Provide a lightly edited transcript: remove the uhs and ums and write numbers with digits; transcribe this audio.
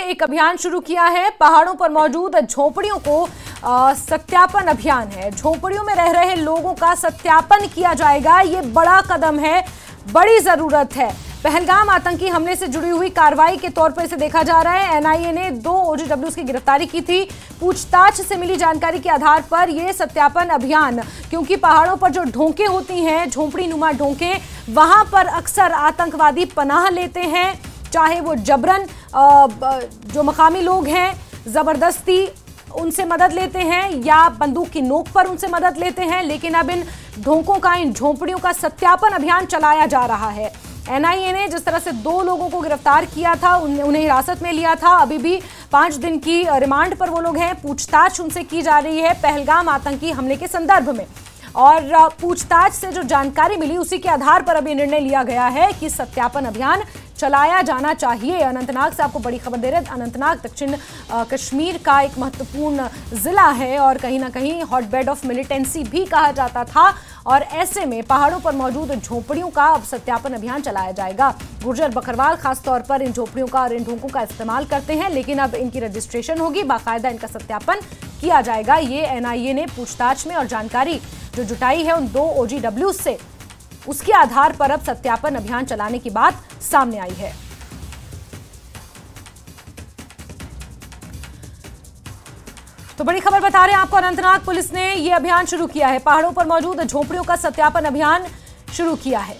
एक अभियान शुरू किया है। पहाड़ों पर मौजूद झोपड़ियों को सत्यापन अभियान है। झोपड़ियों में रह रहे लोगों का सत्यापन किया जाएगा। ये बड़ा कदम है, बड़ी जरूरत है। पहलगाम आतंकी हमले से जुड़ी हुई कार्रवाई के तौर पर इसे देखा जा रहा है। एनआईए ने 2 ओजीडब्ल्यूज की गिरफ्तारी की थी। पूछताछ से मिली जानकारी के आधार पर यह सत्यापन अभियान, क्योंकि पहाड़ों पर जो ढोंके होती हैं, झोंपड़ी नुमा ढोंके, वहां पर अक्सर आतंकवादी पनाह लेते हैं, चाहे वो जबरन जो मकामी लोग हैं जबरदस्ती उनसे मदद लेते हैं या बंदूक की नोक पर उनसे मदद लेते हैं। लेकिन अब इन ढोंकों का, इन झोंपड़ियों का सत्यापन अभियान चलाया जा रहा है। एनआईए ने जिस तरह से 2 लोगों को गिरफ्तार किया था, उन्हें हिरासत में लिया था। अभी भी 5 दिन की रिमांड पर वो लोग हैं। पूछताछ उनसे की जा रही है पहलगाम आतंकी हमले के संदर्भ में, और पूछताछ से जो जानकारी मिली उसी के आधार पर अभी निर्णय लिया गया है कि सत्यापन अभियान चलाया जाना चाहिए। अनंतनाग से आपको बड़ी खबर दे रहे हैं। अनंतनाग दक्षिण कश्मीर का एक महत्वपूर्ण जिला है और कहीं ना कहीं हॉटबेड ऑफ मिलिटेंसी भी कहा जाता था, और ऐसे में पहाड़ों पर मौजूद झोपड़ियों का अब सत्यापन अभियान चलाया जाएगा। गुर्जर बकरवाल खासतौर पर इन झोपड़ियों का और इन ढोंकों का इस्तेमाल करते हैं, लेकिन अब इनकी रजिस्ट्रेशन होगी, बाकायदा इनका सत्यापन किया जाएगा। ये एनआईए ने पूछताछ में और जानकारी जो जुटाई है उन 2 ओजीडब्ल्यू से, उसके आधार पर अब सत्यापन अभियान चलाने की बात सामने आई है। तो बड़ी खबर बता रहे हैं आपको, अनंतनाग पुलिस ने यह अभियान शुरू किया है। पहाड़ों पर मौजूद झोपड़ियों का सत्यापन अभियान शुरू किया है।